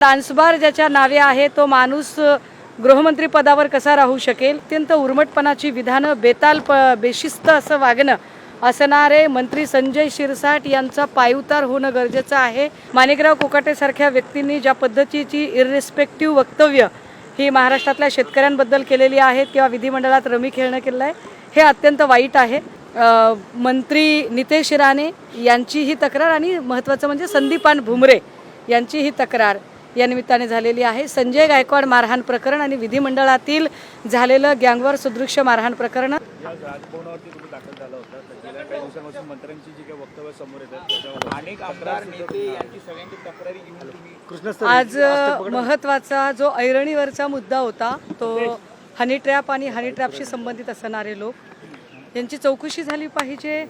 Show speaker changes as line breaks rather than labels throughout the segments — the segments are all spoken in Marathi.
डान्सबार ज्याच्या नावे आहे तो माणूस गृहमंत्री पदावर कसा राहू शकेल। अत्यंत उर्मटपणाची विधानं, बेशिस्त असं वागणं असणारे मंत्री संजय शिरसाट यांचा पायउतार होणं गरजेचं आहे। माणिकराव कोकाटे सारख्या व्यक्तींनी ज्या पद्धतीची इररिस्पेक्टिव्ह वक्तव्य ही महाराष्ट्रातल्या शेतकऱ्यांबद्दल केलेली आहेत किंवा विधिमंडळात रमी खेळणं केलं आहे, हे अत्यंत वाईट आहे। मंत्री नितेश राणे यांची ही तक्रार आणि महत्त्वाचं म्हणजे संदीपान भुमरे यांची ही तक्रार या निमित्ताने झालेली आहे। संजय गायकवाड मारहाण प्रकरण आणि विधिमंडळातील झालेलं गँगवॉर सदृश मारहाण प्रकरण
राजभवनावरती तुम्ही दाखल झाला होता, तर गेल्या काही दिवसांपासून मंत्र्यांची जी काही वक्तव्य समोर येतात त्याच्यावर अनेक आमदार नेते यांची सगळ्यांची तक्रारी घेऊन तुम्ही
आज महत्त्वाचा जो ऐरणीवरचा मुद्दा होता तो हनी ट्रॅप आणि हनी ट्रॅपशी संबंधित असणारे लोक यांची चौकशी झाली पाहिजे।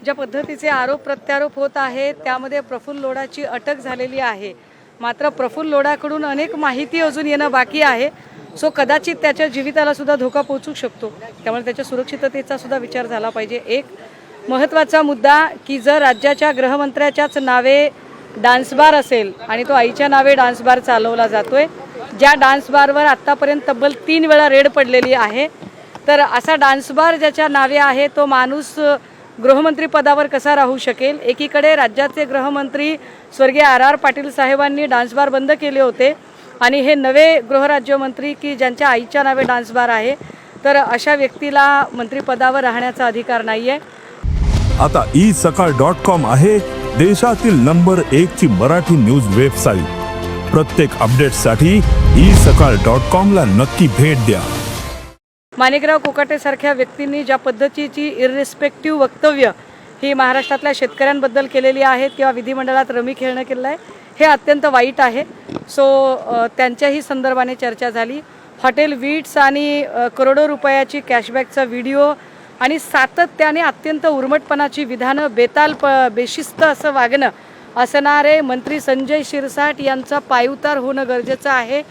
ज्या पद्धतीचे आरोप प्रत्यारोप होत आहेत त्यामध्ये प्रफुल्ल लोढाची अटक झालेली आहे, मात्र प्रफुल्ल लोढाकडून अनेक माहिती अजून येणं बाकी आहे। सो कदाचित त्याच्या जीविताला सुद्धा धोका पोहोचू शकतो, त्यामुळे त्याच्या सुरक्षिततेचा सुद्धा विचार झाला पाहिजे। एक महत्त्वाचा मुद्दा की जर राज्याच्या गृहमंत्र्याच्याच नावे डान्सबार असेल आणि तो आईच्या नावे डान्सबार चालवला जातोय, ज्या डान्सबारवर आत्तापर्यंत तब्बल 3 वेळा रेड पडलेली आहे, तर असा डान्सबार ज्याच्या नावे आहे तो माणूस गृहमंत्री पदावर कसा राहू शकेल। एकीकडे राज्याचे गृहमंत्री स्वर्गीय RR पाटील साहेबांनी डान्सबार बंद केले होते आणि हे नवे गृहराज्यमंत्री की ज्यांच्या आईच्या नावे डान्सबार आहे, तर अशा व्यक्तीला मंत्रिपदावर राहण्याचा अधिकार नाहीये।
आता isakal.com आहे देशातील नंबर 1 ची मराठी न्यूज वेबसाईट। प्रत्येक अपडेटसाठी isakal.com ला नक्की भेट द्या।
माणिकराव कोकाटे सारख्या व्यक्तींनी ज्या पद्धतीची इररिस्पेक्टिव्ह वक्तव्य ही महाराष्ट्रातल्या शेतकऱ्यांबद्दल केलेली आहेत किंवा विधिमंडळात रमी खेळणं केलं आहे, हे अत्यंत वाईट आहे। सो त्यांच्याही संदर्भाने चर्चा झाली। हॉटेल विट्स आणि करोडो रुपयाची कॅशबॅकचा व्हिडिओ आणि सातत्याने अत्यंत उर्मटपणाची विधानं, बेशिस्त असं वागणं असणारे मंत्री संजय शिरसाट यांचा पायउतार होणं गरजेचं आहे,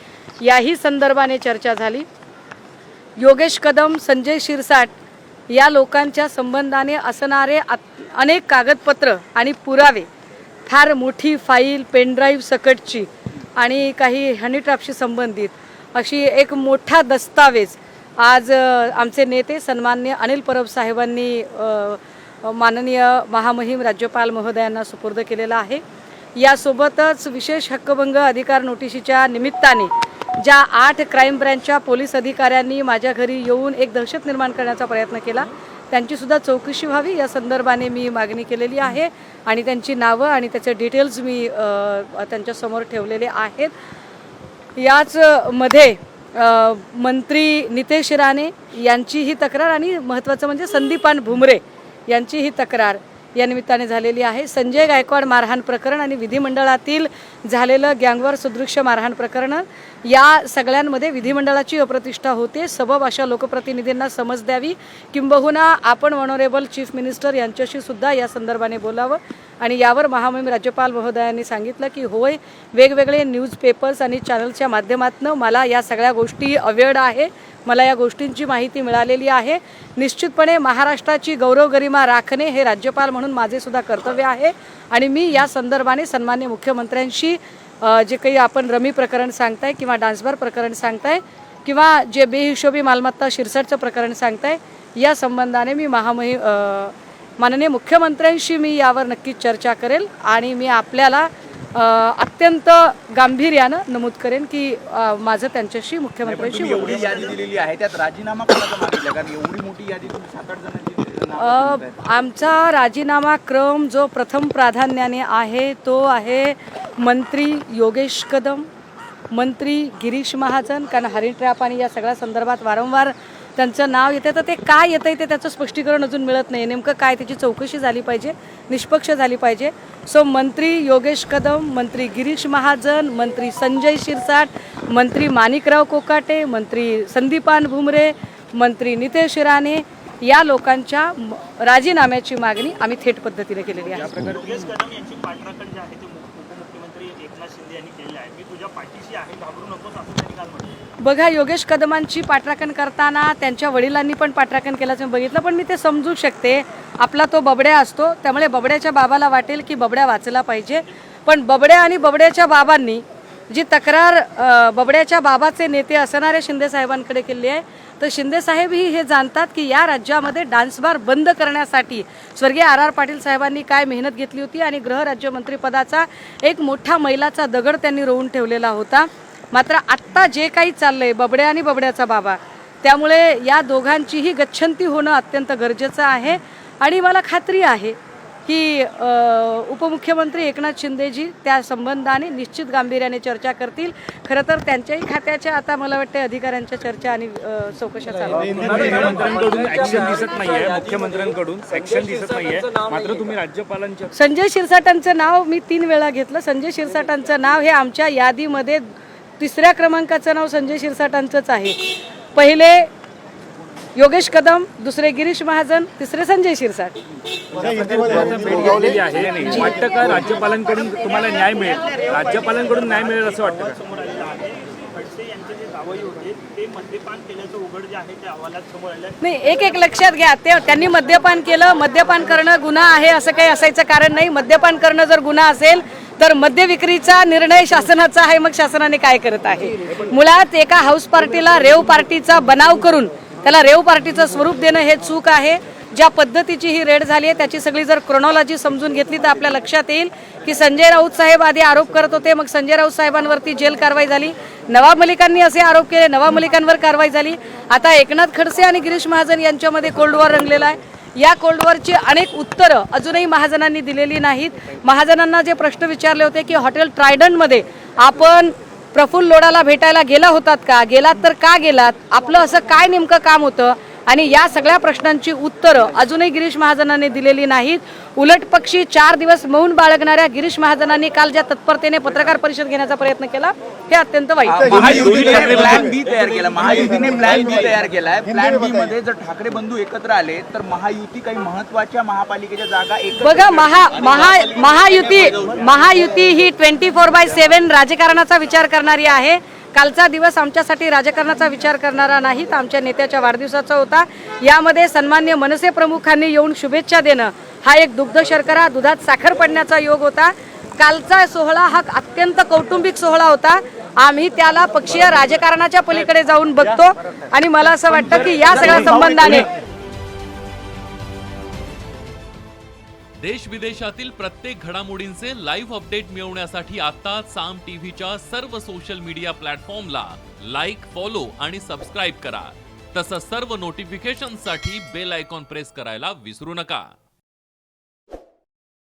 याही संदर्भाने चर्चा झाली। योगेश कदम, संजय शिरसाट या लोकांच्या संबंधाने असणारे अनेक कागदपत्र आणि पुरावे, फार मोठी फाईल, पेनड्राईव्ह सकटची आणि काही हनी ट्रॅपशी संबंधित अशी एक मोठा दस्तावेज आज आमचे नेते सन्माननीय अनिल परब साहेबांनी माननीय महामहिम राज्यपाल महोदयांना सुपूर्द केलेला आहे। यासोबतच विशेष हक्कभंग अधिकार नोटिशीच्या निमित्ताने ज्या 8 क्राईम ब्रँचच्या पोलीस अधिकाऱ्यांनी माझ्या घरी येऊन एक दहशत निर्माण करण्याचा प्रयत्न केला, त्यांची सुद्धा चौकशी व्हावी या संदर्भाने मी मागणी केलेली आहे आणि त्यांची नावं आणि त्याचे डिटेल्स मी त्यांच्यासमोर ठेवलेले आहेत। याच मध्ये मंत्री नितेश राणे यांची ही तक्रार आणि महत्त्वाचं म्हणजे संदीपान भुमरे यांची ही तक्रार या निमित्ताने झालेली आहे। संजय गायकवाड मारहाण प्रकरण आणि विधिमंडळातील झालेलं गँगवॉर सदृश मारहाण प्रकरण या सगळ्यांमध्ये विधिमंडळाची अप्रतिष्ठा होते। सबब अशा लोकप्रतिनिधींना समज द्यावी, किंबहुना आपण ऑनरेबल चीफ मिनिस्टर यांच्याशी सुद्धा या संदर्भाने बोलावं आणि यावर महामहिम राज्यपाल महोदयांनी सांगितलं की होय, वेगवेगळे न्यूजपेपर्स आणि चॅनलच्या माध्यमातून मला या सगळ्या गोष्टी अवेअर्ड आहे, मला या गोष्टींची माहिती मिळालेली आहे। निश्चितपणे महाराष्ट्राची गौरव गरिमा राखणे हे राज्यपाल म्हणून माझे सुद्धा कर्तव्य आहे आणि मी या संदर्भाने सन्माननीय मुख्यमंत्र्यांशी जे काही आपण रमी प्रकरण सांगताय किंवा डान्सबार प्रकरण सांगताय किंवा जे बेहिशोबी मालमत्ता शिरसाटचं प्रकरण सांगताय, या संबंधाने मी माननीय मुख्यमंत्र्यांशी मी यावर नक्कीच चर्चा करेल आणि मी आपल्याला अत्यंत गांभीर्यानं नमूद करेन की माझं त्यांच्याशी मुख्यमंत्र्यांशी
एवढी यादी दिलेली आहे, त्यात राजीनामा कोणाचा मागितला? कारण एवढी मोठी यादी तुम्ही 7-8 जणांची
आमचा राजीनामा क्रम जो प्रथम प्राधान्याने आहे तो आहे मंत्री योगेश कदम, मंत्री गिरीश महाजन, कारण हनी ट्रॅप आणि या सगळ्या संदर्भात वारंवार त्यांचं नाव येतं, तर ते काय येतं ते त्याचं स्पष्टीकरण अजून मिळत नाही, नेमकं काय त्याची चौकशी झाली पाहिजे, निष्पक्ष झाली पाहिजे। सो मंत्री योगेश कदम, मंत्री गिरीश महाजन, मंत्री संजय शिरसाट, मंत्री माणिकराव कोकाटे, मंत्री संदीपान भुमरे, मंत्री नितेश राणे या लोकांच्या राजीनाम्याची मागणी आम्ही थेट पद्धतीने केलेली आहे।
योगेश कदम यांची पाठराखण जे आहे ते उपमुख्यमंत्री एकनाथ शिंदे यांनी केलेली आहे, मी तुझ्या पाठीशी आहे, घाबरू नकोस असं त्यांनी काल म्हटलं।
बघा, योगेश कदमांची पाठराखण करताना त्यांच्या वडिलांनी पण पाठराखण केल्याचं मी बघितलं, पण मी ते समजू शकते। आपला तो बबड्या असतो, त्यामुळे बबड्याच्या बाबाला वाटेल की बबड्या वाचला पाहिजे, पण बबड्या आणि बबड्याच्या बाबांनी जी तक्रार बबड्याच्या बाबाचे नेते असणाऱ्या शिंदे साहेबांकडे केली आहे, तर शिंदे साहेबही हे जाणतात की या राज्यामध्ये डान्स बार बंद करण्यासाठी स्वर्गीय RR पाटील साहेबांनी काय मेहनत घेतली होती आणि गृहराज्यमंत्रीपदाचा एक मोठा मैलाचा दगड त्यांनी रोवून ठेवलेला होता. मात्र आत्ता जे काही चाललंय बबड्या आणि बबड्याचा बाबा, त्यामुळे या दोघांचीही गच्छंती होणं अत्यंत गरजेचं आहे. आणि मला खात्री आहे की उपमुख्यमंत्री एकनाथ शिंदेजी त्या संबंधाने निश्चित गांभीर्याने चर्चा करतील. खरं तर त्यांच्याही खात्याच्या आता मला वाटते अधिकाऱ्यांच्या चर्चा आणि चौकशा चालू आहेत.
मुख्यमंत्र्यांकडून ऍक्शन दिसत नाहीये, मुख्यमंत्र्यांकडून ऍक्शन दिसत नाहीये, मात्र तुम्ही राज्यपालांच्या
संजय शिरसाटांचं नाव मी 3 वेळा घेतलं. संजय शिरसाटांचं नाव हे आमच्या यादीमध्ये 3ऱ्या क्रमांकाचं नाव संजय शिरसाटांचंच आहे. पहिले योगेश कदम, दुसरे गिरीश महाजन, तिसरे संजय शिरसाट.
भेट घेतलेली आहे. वाटतं का राज्यपालांकडून तुम्हाला न्याय मिळेल? राज्यपालांकडून न्याय मिळेल असं वाटतं का?
समोर आलेलं आहे. खडसे यांचे जे जावई होते ते मद्यपान केल्याचं उघड जे आहे त्या अहवालात समोर आलं.
नाही, एक लक्षात घ्या, त्यांनी मद्यपान केलं. मद्यपान करणं गुन्हा आहे असं काही असायचं कारण नाही. मद्यपान करणं जर गुन्हा असेल तर मद्य विक्रीचा निर्णय शासनाचा आहे. मग शासनाने काय करत आहे? मुळात एका हाऊस पार्टीला रेव पार्टीचा बनाव करून त्याला रेव पार्टीचं स्वरूप देणं हे चूक आहे. ज्या पद्धतीची ही रेड झाली आहे त्याची सगळी जर क्रोनॉलॉजी समजून घेतली तर आपल्या लक्षात येईल की संजय राऊत साहेब आधी आरोप करत होते, मग संजय राऊत साहेबांवरती जेल कारवाई झाली. नवाब मलिकांनी असे आरोप केले, नवाब मलिकांवर कारवाई झाली. आता एकनाथ खडसे आणि गिरीश महाजन यांच्यामध्ये कोल्ड वॉर रंगलेला आहे. या कोल्ड वॉरची अनेक उत्तरं अजूनही महाजनांनी दिलेली नाहीत. महाजनांना जे प्रश्न विचारले होते की हॉटेल ट्रायडंटमध्ये आपण प्रफुल्ल लोढाला भेटायला गेला होतात का, गेलात तर का गेलात, आपलं असं काय नेमकं काम होतं, आणि या सगळ्या प्रश्नांची उत्तरं अजूनही गिरीश महाजनांनी दिलेली नाहीत. उलट पक्षी 4 दिवस मौन बाळगणाऱ्या गिरीश महाजनांनी काल ज्या तत्परतेने पत्रकार परिषद घेण्याचा प्रयत्न केला हे अत्यंत वाईट.
महायुतीने प्लॅन बी तयार केला. महायुतीने प्लॅन बी तयार केलाय. प्लॅन बी मध्ये जर ठाकरे बंधू एकत्र आले तर महायुती काही महत्वाच्या महापालिकेच्या जागा
बघा, महायुती ही 24/7 राजकारणाचा विचार करणारी आहे. कालचा दिवस आमच्यासाठी राजकारणाचा विचार करणारा नाही, तर आमच्या नेत्याच्या वाढदिवसाचा होता. यामध्ये सन्मान्य मनसे प्रमुखांनी येऊन शुभेच्छा देणं हा एक दुग्ध शर्करा दुधात साखर पडण्याचा योग होता. कालचा सोहळा हा अत्यंत कौटुंबिक सोहळा होता. आम्ही त्याला पक्षीय राजकारणाच्या पलीकडे जाऊन बघतो आणि मला असं वाटतं की या सगळ्या संबंधाने
देश विदेशातील प्रत्येक घडामोडींचे लाईव्ह अपडेट मिळवण्यासाठी आता साम टीव्हीच्या सर्व सोशल मीडिया प्लॅटफॉर्मला लाईक, फॉलो आणि सबस्क्राईब करा. तसंच सर्व नोटिफिकेशनसाठी बेल आयकॉन प्रेस करायला विसरू नका.